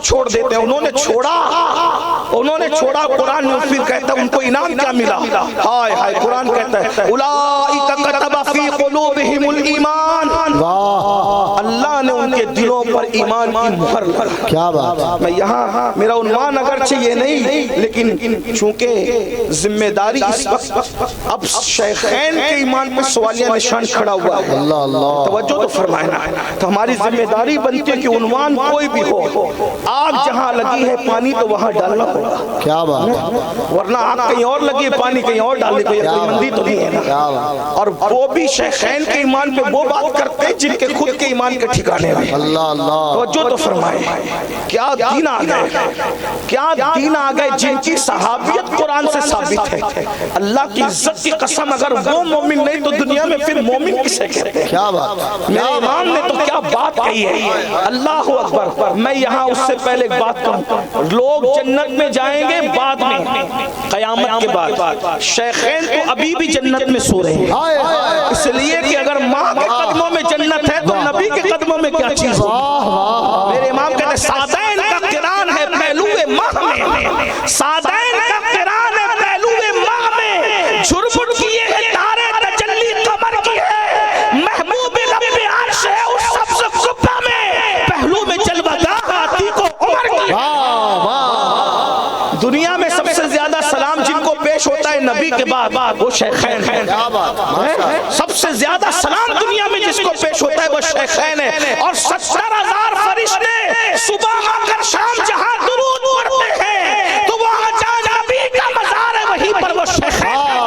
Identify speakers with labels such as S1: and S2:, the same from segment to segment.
S1: چھوڑ دیتے ہیں. انہوں نے چھوڑا. قرآن میں پھر کہتا ہے ان کو انعام کیا ملا. ہائے ہائے قرآن کہتا ہے اولئک کتب فی قلوبہم الایمان. اللہ نے ان کے دلوں پر ایمان کی مہر لگا. کیا بات. میں یہاں میرا عنوان اگرچہ یہ نہیں لیکن چونکہ ذمہ داری اس وقت اب شیخین کے ایمان پر سوالیہ نشان کھڑا ہوا ہے. توجہ تو فرمائنا. تو ہماری ذمہ داری بنتی ہے کہ عنوان کوئی بھی ہو, آگ جہاں لگی ہے پانی تو وہاں ڈالنا ہوگا. کیا بات. ورنہ آگ کہیں اور لگی ہے پانی کہیں اور ڈالنے کو عقلمندی تو نہیں ہے نا. اور وہ بھی شیخین کے ایمان پہ وہ بات کرتے ہیں جن کے خود کے ایمان کے ٹھکانے ہیں. توجہ تو فرمائے. کیا دین آ گئے, کیا دین آ گئے جن کی صحابیت قرآن سے ثابت ہے. اللہ کی عزت کی قسم اگر وہ مومن نہیں تو دنیا میں پھر مومن کسے کہتے ہیں. کیا بات. میرے امام نے تو کیا بات کہی ہے. اللہ اکبر. میں یہاں اس سے پہلے ایک بات کہوں. لوگ جنت میں جائیں گے بعد میں, قیامت کے بعد. شیخین تو ابھی بھی جنت میں سو رہے ہیں, اس لیے کہ اگر ماں کے قدموں میں جنت ہے تو نبی کے قدموں میں کیا چیز ہے. میرے امام کہتے ہیں سادین کا قران ہے پہلوئے ماہ میں. سادین کا قران ہے پہلوئے ماہ میں. جھربٹ کیے ہیں تارے تجلی قمر کی ہے. محبوب رب عرش ہے اس سبز قبہ میں. پہلو میں جلوہ گاہ عتیق و عمر کی. دنیا میں سب سے زیادہ سلام جن کو پیش ہوتا ہے نبی کے بعد وہ شیخین ہیں. سب سے زیادہ سلام دنیا میں جس کو پیش ہوتا ہے وہ شیخین ہیں. اور 70,000 فرشتے صبح آ کر شام جہاں درود پڑھتے ہیں تو وہاں جہاں نبی کا مزار ہے وہیں پر وہ شیخین ہیں.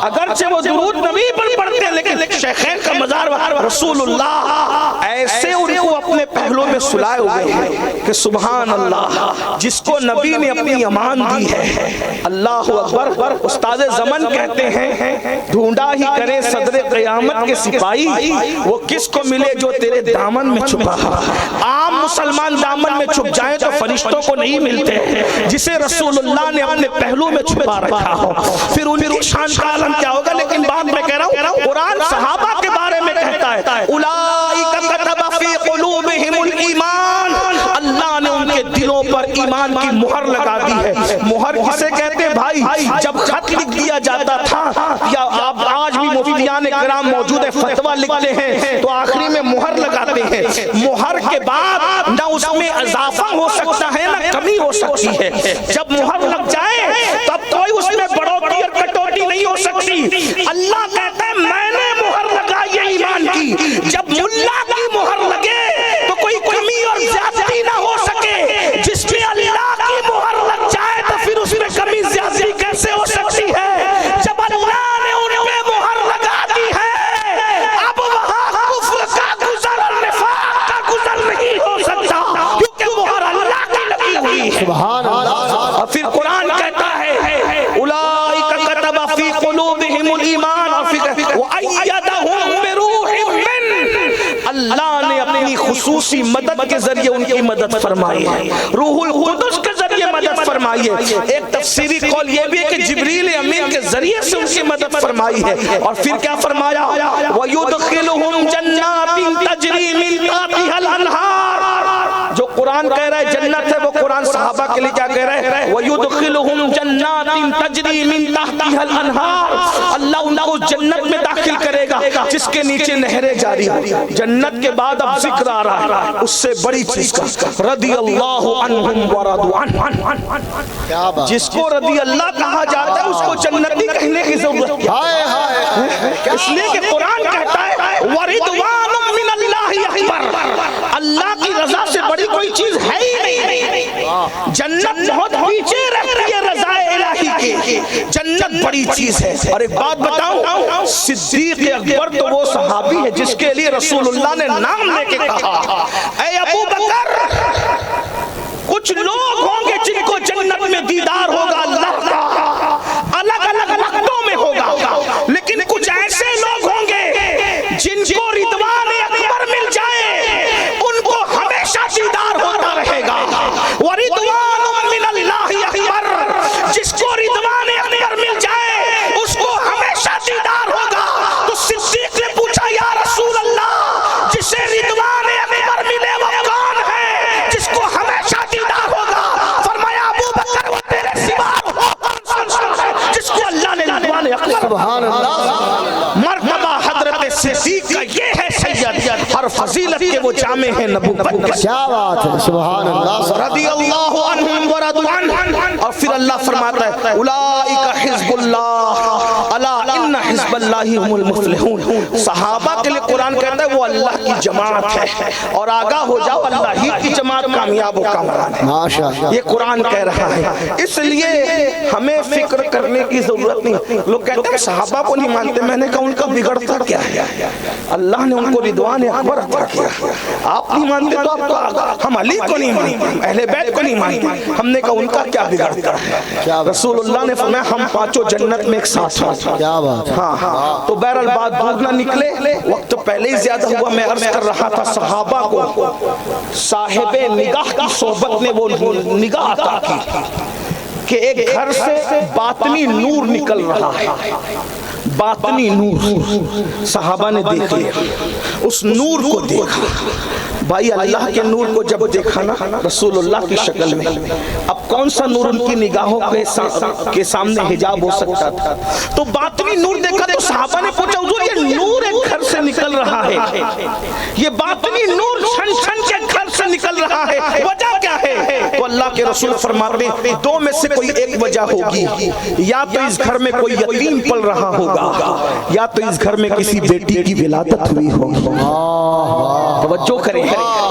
S1: اگرچہ وہ درود نبی پر پڑھتے ہیں لیکن شیخین کا مزار رسول اللہ ایسے ان کو اپنے پہلو میں سلائے ہوئے ہیں کہ سبحان اللہ. جس کو نبی نے اپنی امان دی ہے. اللہ اکبر. استاد زمن کہتے ہیں ڈھونڈا ہی کرے صدر قیامت کے سپاہی, وہ کس کو ملے جو تیرے دامن میں چھپا. عام مسلمان دامن میں چھپ جائیں تو فرشتوں کو نہیں ملتے, جسے رسول اللہ نے اپنے پہلو میں چھپا رکھا ہو پھر ان کی شان کا عالم کیا ہوگا. لیکن بات میں کہہ رہا ہوں قرآن صحابہ کے بارے میں کہتا ہے اولئک کتب فی قلوبہم الایمان. اللہ نے ان کے دلوں پر ایمان کی مہر لگا دی ہے. مہر کسے کہتے ہیں بھائی؟ جب خط لکھ دیا جاتا تھا یا آپ آج بھی مفتیان کرام موجود ہے فتویٰ لکھتے ہیں تو آخری میں مہر لگاتے ہیں. مہر کے بعد نہ اس میں اضافہ ہو سکتا ہے نہ کمی ہو سکتی ہے. جب مہر لگ جائے تب کوئی اس میں بڑھوتری اور کٹوتی نہیں ہو سکتی. اللہ کہتا ہے میں نے مہر لگائی ہے ایمان کی. جب ملا کی مہر لگے تو کوئی کمی اور زیادتی نہ ہو سکے. جس میں اللہ کی مہر لگ جائے تو پھر اس میں کمی زیادتی کیسے ہو سکتی ہے؟ جب اللہ نے ان پہ مہر لگا دی ہے اب وہاں کفر کا گزر اور نفاق کا گزر نہیں ہو سکتا کیونکہ مہر اللہ کی لگی ہوئی ہے. سبحان اللہ. اور پھر قرآن کہتا ہے اولئک کتب فی قلوبہم الایمان اور پھر وأیدہم بروح من. اللہ نے اپنی خصوصی مدد کے ذریعے ان کی مدد فرمائی ہے. روح القدس کے ذریعے مدد فرمائی ہے. ایک تفسیری قول یہ بھی ہے کہ جبریل امین کے ذریعے سے ان کی مدد فرمائی ہے. اور پھر کیا فرمایا وَيُدْخِلُهُمْ جَنَّاتٍ تَجْرِي مِن تَحْتِهَا الْأَنْهَارُ. جو قرآن کہہ رہا ہے جنت ہے وہ قرآن صحابہ کے لیے کیا کہہ رہا ہے وَيُدْخِلُهُمْ جَنَّاتٍ تَجْرِي مِن تَحْتِهَا الْأَنْهَارُ. اللہ ان کو جنت میں داخل کرے گا جس کے نیچے نہریں جاری ہوں. جنت کے بعد اب ذکر آ رہا ہے اس سے بڑی چیز کا رضی اللہ عنہم ورضوا عنہ. جس کو رضی اللہ کہا جاتا ہے اس کو جنتی کہنے کی ضرورت کیا ہے؟ اس لیے کہ قرآن کہتا ہے ورضوان من اللہ اکبر. اللہ کی رضا سے بڑی کوئی چیز ہے ہی نہیں. جنت بہت پیچھے رہتی ہے رضا الہی کی. جنت بڑی چیز ہے. اور ایک بات بتاؤں صدیق اکبر تو وہ صحابی ہے جس کے لیے رسول اللہ نے نام لے کے کہا اے ابو بکر کچھ لوگ ہوں گے جن کو جنت میں دیدار ہوگا اللہ کا, الگ الگ وقتوں میں ہوگا, لیکن کچھ ایسے لوگ ہوں گے جن کو رضوان اکبر مل جائے ان کو ہمیشہ دیدار ہوتا رہے گا. ورضوان من اللہ اکبر. جس کو رضوان اکبر مل جائے اس کو ہمیشہ دیدار ہوگا. تو صدیق نے پوچھا یا رسول اللہ جسے رضوان اکبر ملے وہ کون ہے؟ جس
S2: سبحان اللہ،
S1: مرتبہ حضرت صدیق کا یہ ہے سید، ہر فضیلت کے وہ جامع ہے نبوت کے۔
S2: کیا بات ہے، سبحان اللہ،
S1: رضی اللہ عنہم ورضوا عنہ، اور پھر اللہ فرماتا ہے اولئک حزب اللہ الا ان حزب اللہ هم المفلحون۔ صحابہ کے لیے قرآن کہتا ہے وہ اللہ کی جماعت ہے، اور آگاہ ہو جاؤ اللہ ہی کی جماعت کامیاب و کامران ہے،
S2: ماشاءاللہ،
S1: یہ قرآن کہہ رہا ہے۔ اس لیے ہمیں فکر کرنے کی ضرورت نہیں۔ لوگ کہتے ہیں صحابہ کو نہیں مانتے، میں نے کہا ان کا بگڑتا کیا ہے؟ اللہ نے ان کو رضوان اکبر عطا کیا، آپ نہیں مانتے تو آپ کو، ہم علی کو نہیں مانتے، اہل بیت کو نہیں مانتے، ہم نے کہا ان کا کیا بگڑتا ہے؟ رسول اللہ نے فرمایا ہم پانچوں جنت میں ایک ساتھ ہیں۔
S2: کیا بات،
S1: ہاں تو بہرحال بات دور نہ نکلے، وقت پہلے ہی زیادہ ہوا۔ میں عرض کر رہا تھا صحابہ کو صاحب نگاہ کی صحبت نے وہ نگاہ عطا کی کہ ایک گھر سے باطنی نور نکل رہا ہے، باطنی نور صحابہ نے دیکھ لیا، اس نور کو دیکھا۔ بھائی اللہ کے نور کو جب دیکھا نا رسول اللہ کی شکل میں، اب کون سا نور ان کی نگاہوں کے سامنے حجاب ہو سکتا تھا؟ تو باطنی نور دیکھا تو صحابہ نے پوچھا حضور یہ نور ایک گھر سے نکل رہا ہے، یہ باطنی نور چھن چھن کے گھر سے نکل رہا ہے، وجہ کیا ہے؟ تو اللہ کے رسول فرماتے ہیں دو میں سے کوئی ایک وجہ ہوگی، یا تو اس گھر میں کوئی یتیم پل رہا ہوگا، یا تو اس گھر میں کسی بیٹی کی ولادت ہوئی ہوگی۔ توجہ کریں،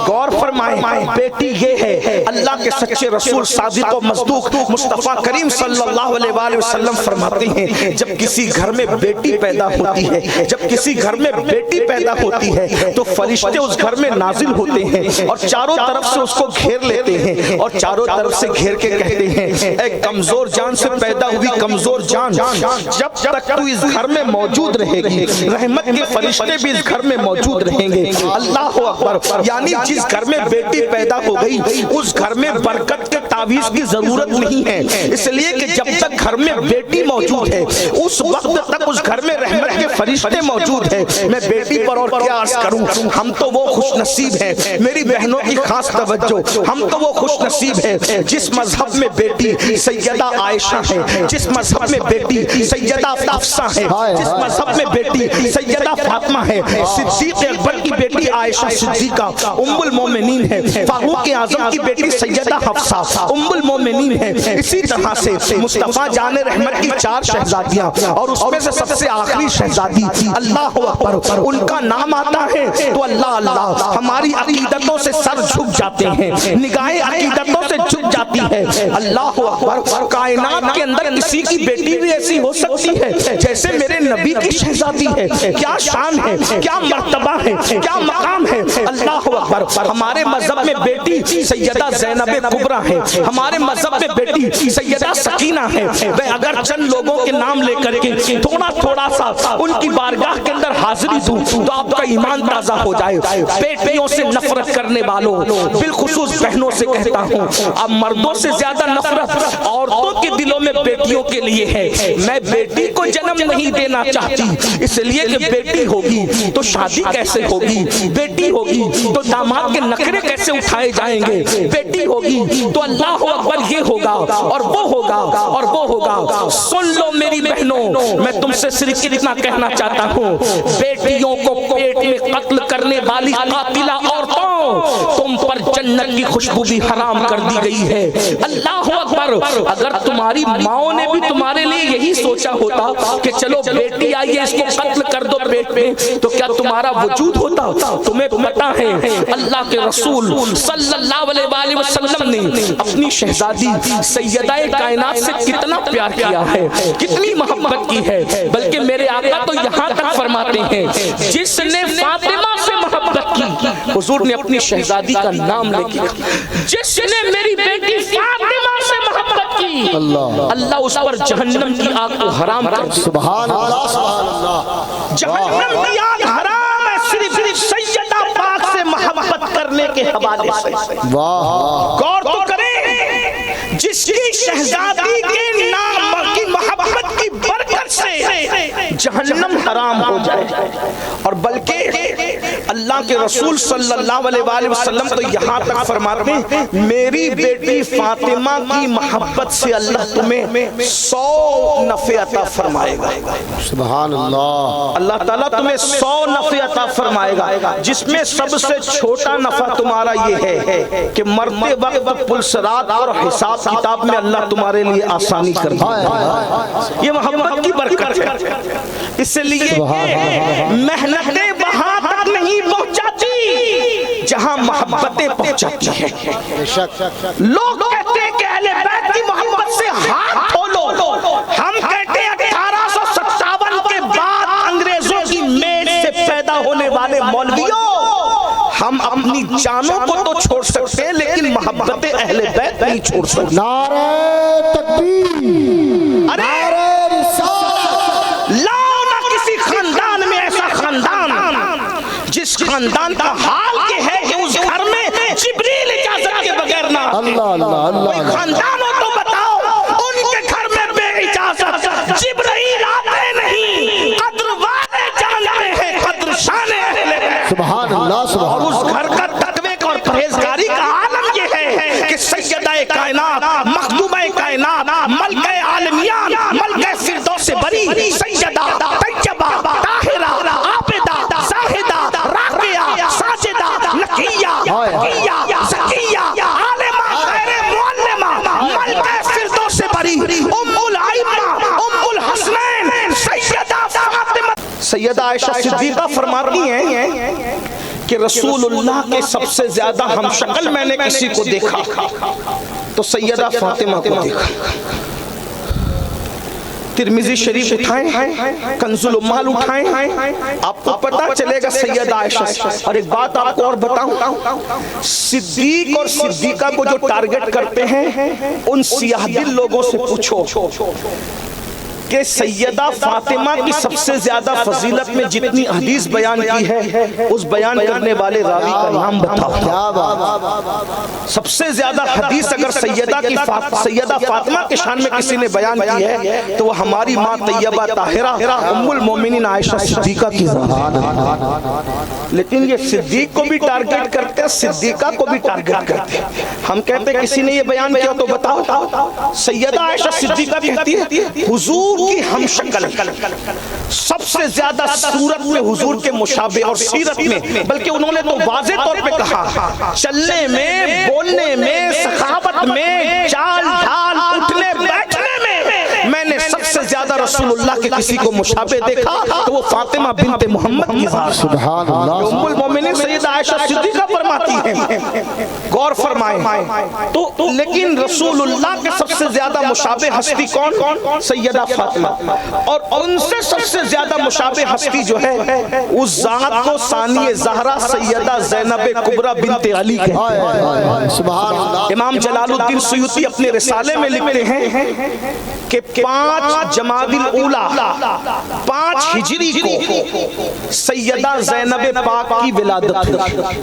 S1: غور فرمائیں، بیٹی یہ ہے اللہ کے سچے رسول صادق و مصدوق مصطفیٰ کریم صلی اللہ علیہ وآلہ وسلم فرماتے ہیں جب کسی گھر میں بیٹی پیدا ہوتی ہے، جب کسی گھر میں بیٹی پیدا ہوتی ہے تو فرشتے اس گھر میں نازل ہوتے ہیں اور چاروں طرف سے اس کو گھیر لیتے ہیں، اور چاروں طرف سے گھیر کے کہتے ہیں اے کمزور جان سے پیدا ہوئی کمزور جان، جب تک تو اس گھر میں موجود رہے گی رحمت کے فرشتے بھی اس گھر میں موجود رہیں گے۔ اللہ اکبر، یعنی جس گھر میں بیٹی پیدا ہو گئی اس گھر میں برکت کے تعویذ کی ضرورت نہیں ہے، اس لیے کہ جب تک گھر میں بیٹی موجود ہے اس وقت تک اس گھر میں رحمت کے فرشتے موجود ہیں۔ میں بیٹی پر اور کیا عرض کروں، ہم تو وہ خوش نصیب ہیں، میری بہنوں کی خاص توجہ، ہم تو وہ خوش نصیب ہیں جس مذہب میں بیٹی سیدہ عائشہ ہے، جس مذہب میں بیٹی سیدہ حفصہ ہے، جس مذہب میں بیٹی سیدہ فاطمہ ہے، صدیق اکبر کی بیٹی عائشہ صدیقہ ام المومنین ہے، فاروق اعظم کی بیٹی سیدہ حفصہ ام المومنین ہے، اسی طرح سے مصطفیٰ جان رحمت کی 4 شہزادیاں اور اس میں سے سب سے آخری شہزادی اللہ اکبر، ان کا نام آتا ہے تو اللہ اللہ ہماری عقیدتوں سے سر جھک جاتے ہیں، نگاہیں عقیدتوں سے جھک جاتی ہے۔ اللہ اکبر، کائنات کے اندر کسی کی بیٹی بھی ایسی ہو سکتی ہے جیسے میرے نبی کی شہزادی ہے، کیا شان ہے، کیا مرتبہ ہے، کیا مقام ہے۔ اللہ اکبر، ہمارے مذہب میں بیٹی سیدہ زینب کبریٰ ہے، ہمارے مذہب میں بیٹی سیدہ سکینہ ہے۔ میں اگر چند لوگوں کے نام لے کر کے تھوڑا سا ان کی بارگاہ کے اندر حاضری دوں تو آپ کا ایمان تازہ ہو جائے۔ بیٹیوں سے نفرت کرنے والوں، بالخصوص بہنوں سے کہتا ہوں اب مردوں سے زیادہ نفرت عورتوں کے دلوں میں بیٹیوں کے لیے ہے۔ میں بیٹی کو جنم نہیں دینا چاہتی، اس لیے کہ بیٹی ہوگی تو شادی کیسے ہوگی، بیٹی ہوگی تو داماد کے نخرے کیسے اٹھائے جائیں گے، بیٹی ہوگی تو اللہ اکبر یہ ہوگا اور وہ ہوگا اور وہ ہوگا۔ سن لو میری بہنوں، میں تم سے صرف اتنا کہنا چاہتا ہوں، بیٹیوں کو پیٹ میں قتل کرنے والی قاتلہ عورتوں تم پر جنت کی خوشبو بھی حرام کر دی گئی ہے۔ اللہ اکبر، اگر تمہاری ماؤں نے بھی تمہارے لیے یہی سوچا ہوتا کہ چلو بیٹی آئیے اس کو قتل کر دو پیٹ میں، تو کیا تمہارا وجود ہوتا؟ تمہیں پتا ہے اللہ کے رسول صلی اللہ علیہ وآلہ وسلم نے اپنی شہزادی سیدہ کائنات سے کتنا پیار کیا ہے، کتنی محبت کی ہے، بلکہ میرے آقا تو یہاں تک فرماتے ہیں جس نے فاطمہ سے محبت کی، حضور نے اپنی شہزادی کا نام لے کے جس نے میری بیٹی فاطمہ سے محبت کی اللہ اس پر جہنم کی آگ کو حرام کر دیا۔
S2: سبحان اللہ، سبحان اللہ،
S1: جہنم کی آگ حرام ہے صرف سیدہ پاک سے محبت کرنے کے حوالے سے۔ غور تو کریں، جس کی شہزادی کے نام کی محبت کی برکت سے جہنم حرام ہو جائے، اور بلکہ اللہ کے رسول صلی اللہ علیہ وآلہ وسلم تو یہاں تک فرماتے ہیں میری بیٹی فاطمہ کی محبت سے اللہ تمہیں 100 نفع عطا فرمائے گا.
S2: سبحان اللہ.
S1: اللہ تعالیٰ تمہیں 100 نفع عطا فرمائے گا، جس میں سب سے چھوٹا نفع تمہارا یہ ہے کہ مرتے وقت پلسرات اور حساب کتاب میں اللہ تمہارے لیے آسانی کر دے. یہ محبت کی برکت ہے. اس لیے محنتیں وہاں تک نہیں پہنچاتی جہاں محبتیں پہنچاتی ہیں. لوگ کہتے ہیں کہ اہل بیت کی محبت سے ہاتھ کھولو. ہم کہتے ہیں 1857 کے بعد انگریزوں کی میل سے پیدا ہونے والے مولویوں، ہم اپنی جانوں کو تو چھوڑ سکتے ہیں لیکن محبت اہل بیت نہیں چھوڑ سکتے.
S2: نعرہ تکبیر، نعرہ رسالت.
S1: لاؤ نہ کسی خاندان میں ایسا خاندان جس خاندان کا حال یہ ہے کہ اس گھر میں جبریل اجازت کے بغیر نہ.
S2: اللہ اللہ اللہ.
S1: کوئی خاندان ہو تو بتاؤ ان کے گھر میں بے اجازت جبرائیل آتے نہیں. قدر والے جانتے ہیں قدر شان اہل بیت.
S2: سبحان اللہ سبحان.
S1: اور اس گھر کا تقوی اور پرہیزگاری کا عالم یہ ہے کہ سیدہ کائنات، مخدومہ کائنات، ملکہ عالمیان، ملکہ فردوس بری، سیدہ طیبہ طاہرہ عابدہ زاہدہ راقیہ ساجدہ نقیہ تقیہ زکیہ عالمہ غیر معلمہ، ملکہ فردوس بری، ام الائمہ، ام الحسنین، سیدہ فاطمہ. سیدہ عائشہ صدیقہ فرماتی ہیں کہ رسول اللہ کے سب سے زیادہ ہم شکل میں نے کسی کو دیکھا تو سیدہ فاطمہ کو دیکھا. ترمذی شریف اٹھائیں، کنز الامال اٹھائیں، آپ کو پتہ چلے گا سیدہ عائشہ. اور ایک بات آپ کو اور بتاؤں، صدیق اور صدیقہ کو جو ٹارگٹ کرتے ہیں ان سیاہ دل لوگوں سے پوچھو کہ سیدہ فاطمہ کی سب سے زیادہ فضیلت میں جتنی حدیث بیان کی ہے اس بیان کرنے والے راوی کا نام بتاؤ. سب سے زیادہ حدیث اگر سیدہ فاطمہ کے شان میں کسی نے بیان کی ہے تو وہ ہماری ماں طیبہ طاہرہ ام المومنین عائشہ صدیقہ کی ذات ہے. لیکن یہ صدیق کو بھی ٹارگٹ کرتے ہیں، صدیقہ کو بھی ٹارگٹ کرتے ہیں. ہم کہتے ہیں کسی نے یہ بیان کیا تو بتاؤ. سیدہ عائشہ صدیقہ کہتی ہے حضور کی ہم شکل، سب سے زیادہ صورت میں حضور کے مشابہ اور سیرت میں، بلکہ انہوں نے تو واضح طور پہ کہا چلنے میں، بولنے میں، سخاوت میں، چال ڈھال، اٹھنے بیٹھنے میں نے سب سے زیادہ رسول اللہ کے کسی کو مشابہ دیکھا تو وہ فاطمہ بنت محمد کی ذات. سبحان اللہ. ام المومنین سیدہ عائشہ صدیقہ فرماتی ہیں. غور فرمائیں تو لیکن رسول اللہ کے سب سے زیادہ مشابہ ہستی کون؟ سیدہ فاطمہ. اور ان سے سب سے زیادہ مشابہ ہستی جو ہے اس ذات کو ثانی زہرا سیدہ زینب کبریٰ بنت علی کہتے ہیں.
S2: سبحان اللہ.
S1: امام جلال الدین سیوطی اپنے رسالے میں لکھتے ہیں کہ 5 جمادی الاولیٰ 5 ہجری کو سیدہ زینب پاک کی ولادت ہوئی.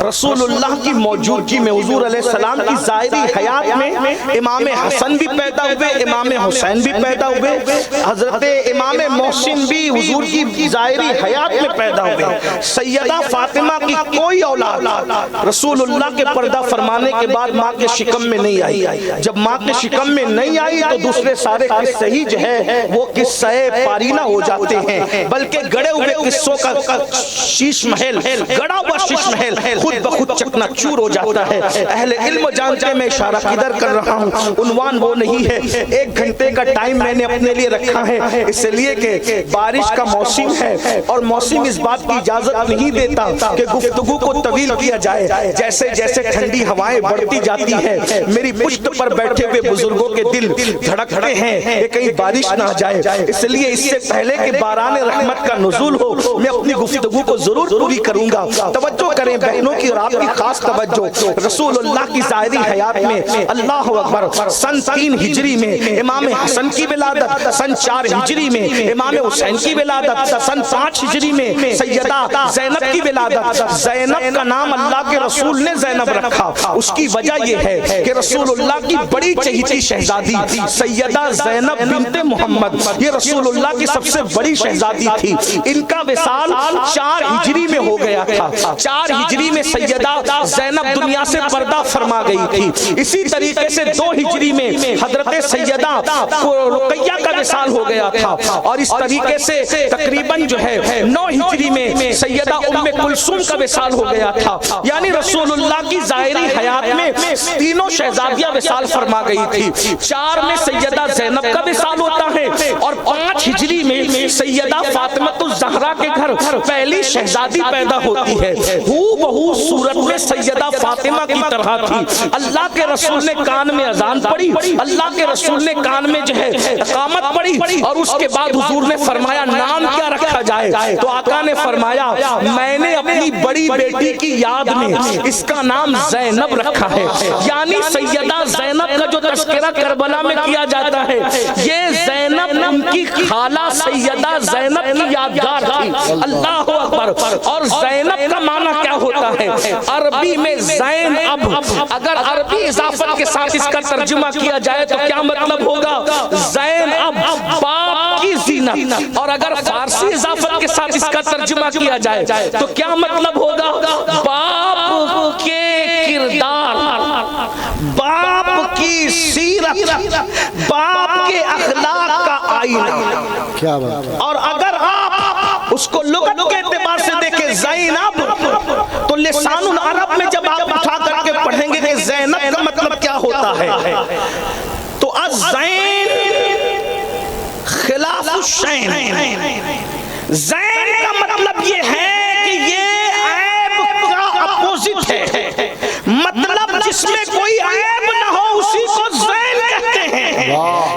S1: رسول اللہ کی موجودگی میں حضور علیہ السلام کی ظاہری حیات میں امام حسن بھی پیدا ہوئے، امام حسین بھی پیدا ہوئے، حضرت امام محسن بھی حضور کی ظاہری حیات میں پیدا ہوئے. سیدہ فاطمہ کی کوئی اولاد رسول اللہ کے پردہ فرمانے کے بعد ماں کے شکم میں نہیں آئی. جب ماں کے شکم میں نہیں آئی تو دوسرے سارے قصے ہی جو ہے وہ قصہ پارینہ ہو جاتے ہیں، بلکہ گڑے ہوئے قصوں کا شیش محل، گڑا ہوا شیش محل خود بخود چکنا چور ہو جاتا ہے. اہل علم جانتے ہیں میں اشارہ کدھر کر رہا ہوں. عنوان وہ نہیں ہے، 1 گھنٹے کا ٹائم میں نے اپنے لیے رکھا ہے اس لیے کہ بارش کا موسم ہے اور موسم اس بات کی اجازت نہیں دیتا کہ گفتگو کو طویل کیا جائے. جیسے جیسے ٹھنڈی ہوائیں بڑھتی جاتی ہے میری پشت پر بیٹھے ہوئے بزرگوں کے دل دھڑکتے ہیں کہ کہیں بارش نہ جائے. اس لیے اس سے پہلے کہ باران رحمت کا نزول ہو میں اپنی گفتگو کو ضرور پوری کروں گا. توجہ کریں بہنوں کی اور آپ کی خاص توجہ. رسول اللہ کی ظاہری حیات میں اللہ اکبر سن 3 ہجری میں امام حسن کی ولادت، سن 4 ہجری میں امام حسین کی ولادت، سن 5 ہجری میں سیدہ زینب کی ولادت. زینب کا نام اللہ کے رسول نے زینب رکھا. اس کی وجہ یہ ہے کہ رسول اللہ کی بڑی چہیتی شہزادی سیدہ زینب بنت محمد، یہ رسول اللہ کی سب سے بڑی شہزادی تھی. ان کا وصال 4 ہجری میں ہو گیا تھا. 4 ہجری میں سیدہ زینب دنیا سے پردہ فرما گئی تھی. اسی طریقے سے 2 ہجری میں حضرت سیدہ رقیہ کا وصال ہو گیا تھا. اور اس طریقے سے تقریباً جو ہے 9 ہجری میں سیدہ ام کلثوم کا وصال ہو گیا تھا. یعنی رسول اللہ کی ظاہری حیات میں تینوں شہزادیاں وصال فرما گئی تھی. 4 میں سیدہ زینب کا وصال ہوتا ہے اور 5 ہجری میں سیدہ فاطمہ الزہرا کے گھر پہلی شہزادی پیدا ہوتی ہے. بہو صورت میں سیدہ فاطمہ کی طرح تھی. اللہ کے رسول نے کان میں اذان پڑھی، اللہ کے رسول نے کان میں جو ہے اقامت پڑھی، اور اس کے بعد حضور نے فرمایا نام کیا رکھا جائے؟ تو آقا نے فرمایا میں نے اپنی بڑی بیٹی کی یاد میں اس کا نام زینب رکھا ہے. یعنی سیدہ زینب کا جو تذکرہ کربلا میں کیا جاتا ہے، یہ زینب ان کی خالہ سیدہ زینب کی یادگار تھی. اللہ اکبر. اور زینب کا معنی کیا ہوتا ہے؟ عربی میں زین اب، اگر عربی اضافت کے ساتھ اس کا ترجمہ کیا جائے تو کیا مطلب ہوگا؟ زین اب باپ کی زینت. اور اگر فارسی اضافت کے ساتھ اس کا ترجمہ کیا جائے تو کیا مطلب ہوگا؟ باپ کے کردار، باپ کی سیرت، باپ کے اخلاق کا آئینہ.
S2: کیا بات.
S1: اور اگر آپ اس کو لغت کے اعتبار سے دیکھیں زینب، تو لسان العرب میں جب آپ اٹھا کر کے پڑھیں گے کہ زینب کا مطلب کیا ہوتا ہے، تو الزین خلاف الشین. زین کا مطلب یہ ہے کہ یہ عیب کا اپوزٹ ہے. مطلب جس میں کوئی عیب نہ ہو اسی کو زین کہتے ہیں.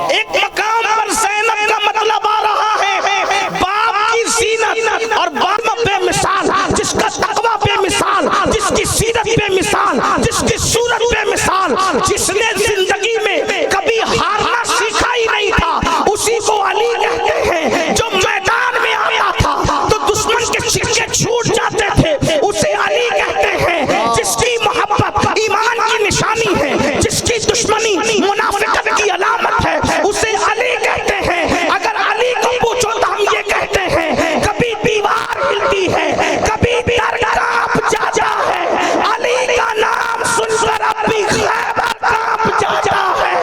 S1: ایک مقام پر زینب کا مطلب آ رہا ہے باپ کی زینت، اور باپ بے مثال، جس کا تقوی بے مثال، جس کی سیرت بے مثال، جس کی صورت بے مثال، جس نے زندگی میں کبھی ہارنا سیکھا ہی نہیں تھا، اسی کو علی کہتے ہیں. جو میدان میں آیا تھا تو دشمن کے چھکے چھوٹ جاتے تھے، اسے علی کہتے ہیں. جس کی محبت ایمان کی نشانی ہے، جس کی دشمنی منافقت کی علامت ہے، اسے علی کہتے ہیں. اگر علی کو پوچھو تو ہم یہ کہتے ہیں کبھی دیوار ہلتی ہے، کبھی در کانپ جاتا ہے. علی کا نام سن کر اب بھی خیبر کانپ جاتا ہے.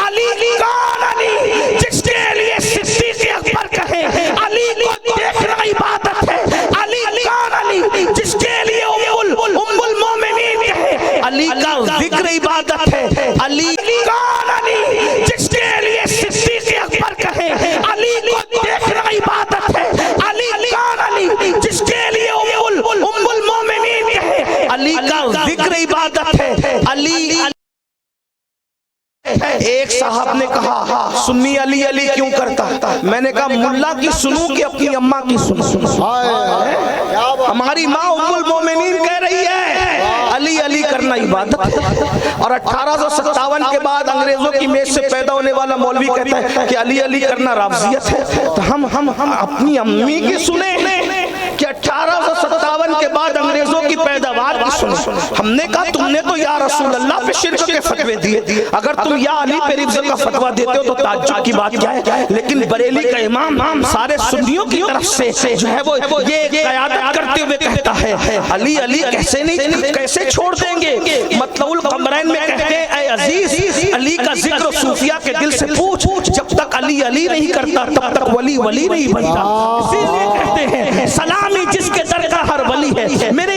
S1: علی کون؟ علی جس کے لیے صدیق اکبر کہے علی کو دیکھنا عبادت ہے. علی کون؟ علی جس کے لیے ام المومنین کہے علی کا ذکر عبادت ہے. علی کون؟ علی جس کے لیے صدیق اکبر کہے علی کو دیکھنا عبادت ہے. علی کون؟ علی جس کے لیے ام المومنین کہے علی کا ذکر عبادت ہے. علی. ایک صاحب نے کہا سنی علی علی کیوں کرتا؟ میں نے کہا ملا کی سنوں کہ اپنی اماں کی سنوں؟ ہماری ماں ام المومنین کہہ رہی ہے علی علی کرنا عبادت ہے. اور 1857 کے بعد انگریزوں کی میز سے پیدا ہونے والا مولوی کہتا ہے کہ علی علی کرنا رافضیت ہے. تو ہم اپنی امی کی سنیں کہ 1857 کے بعد انگریزوں کی پیداوار کی سنیں؟ ہم نے کہا تم نے تو یا رسول اللہ پہ شرک کے فتوے دیے، اگر تم یا علی پہ رفض کا فتویٰ دیتے ہو تو تعجب کی بات کیا ہے. لیکن بریلی کا امام سارے سنیوں کی طرف سے جو ہے وہ یہ قیادت کرتے ہوئے کہتا ہے علی علی کیسے نہیں، کیسے چھوڑ دیں گے. مطلب القمرین میں کہتے ہیں اے عزیز علی کا ذکر صوفیہ کے دل سے پوچھ، جب تک علی علی نہیں کرتا تب تک ولی ولی نہیں بنتا. اسی لیے کہتے ہیں سلامی جس کے در کا ہر ولی ہے. میرے